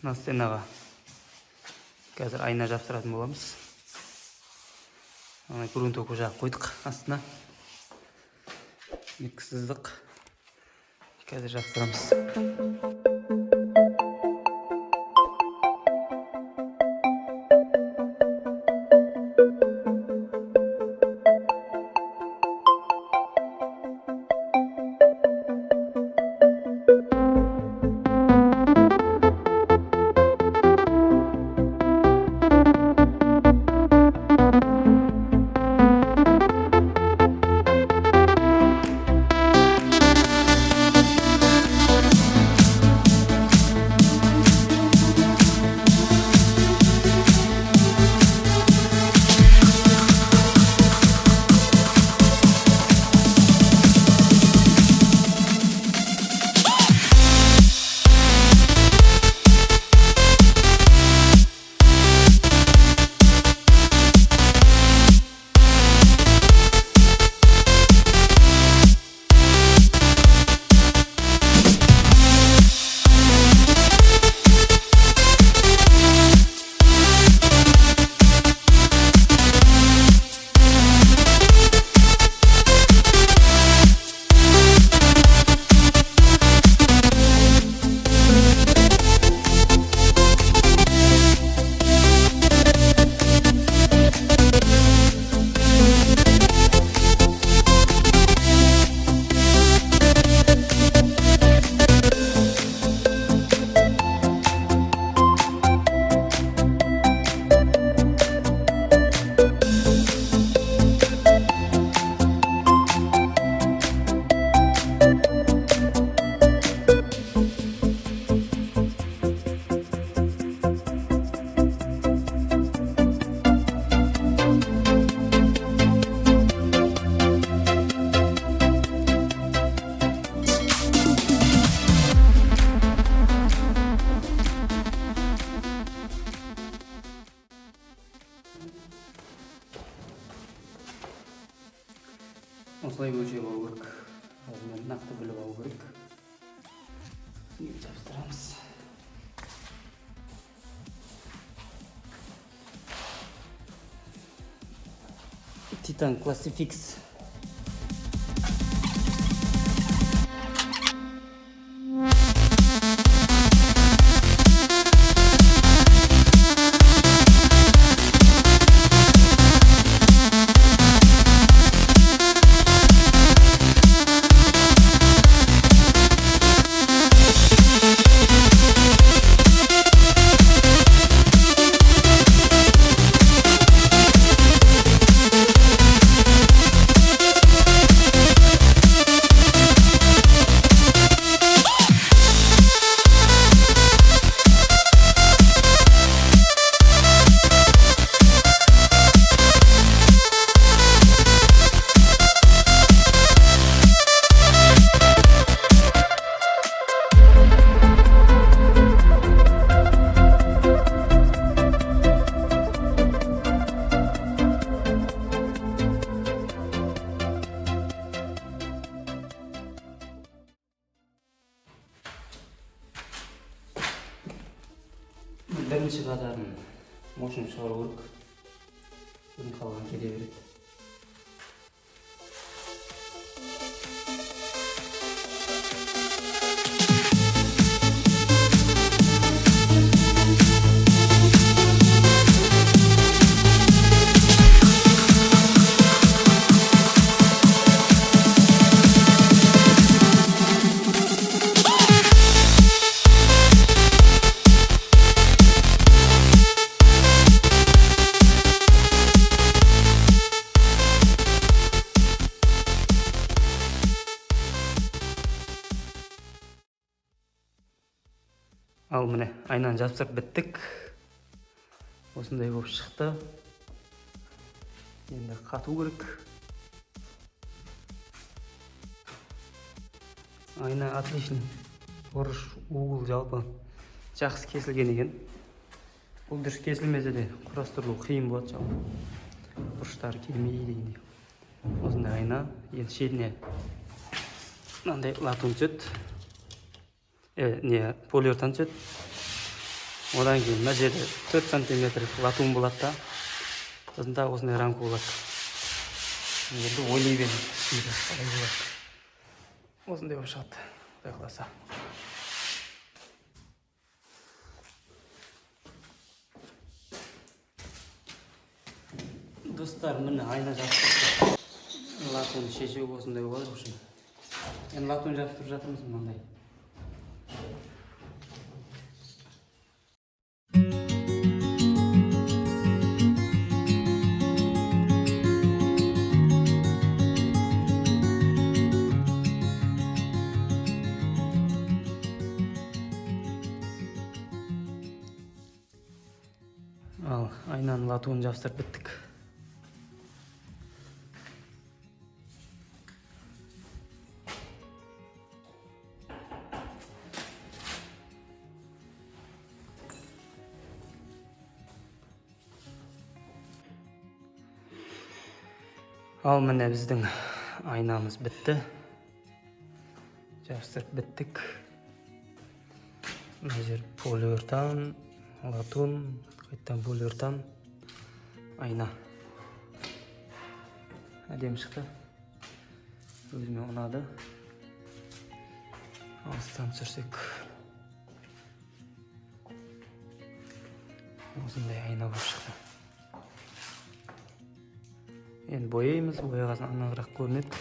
мына стенаға қазір айна жапсыратын боламыз. Грунтовка жағып қойдық астына. Екі сыздық. Қазір жапсырамыз. Осылай өлшеп алу керек. Размерін нақты біліп алу керек. Жапсырамыз. Titan Classifix. Бірінші қатарын мошын шығару керек. Бұның қалған кете береді. Ал міне айнаны жапсырып біттік. Осындай болып шықты. Енді қату керек. Айна отличный. Бұрыш, угол жалпы жақсы кесілген екен. Бұл дұрыс кесілмесе де құрастырылу қиын болады жалпы. Бұрыштары келмейді дегендей. Осындай айна. Енді шетіне мынандай латун түседі. Полиуретан түседі. Одан кейін мына жерде 4 сантиметр латун болады да, сосын тағы осындай рамка болады. Енді ойлай беремін ішінде қалай болады. Осындай болып шығады, құдай қаласа. Достар, міне айна жабыстырып латун шешеу осындай болады. В общем, енді латун жабыстырып жатырмыз мынандай. Ал айнаның латунын жабыстырып біттік. Ал міне біздің айнамыз бітті. Жабыстырып біттік. Мына жер полиуретан, латун, қайттан полиуретан, айна. Әдемі шықты. Өзіме ұнады. Алыстан түсірсек. Осындай айна болып шықты. Енді бояймыз, бояғасын анағырақ көрінеді.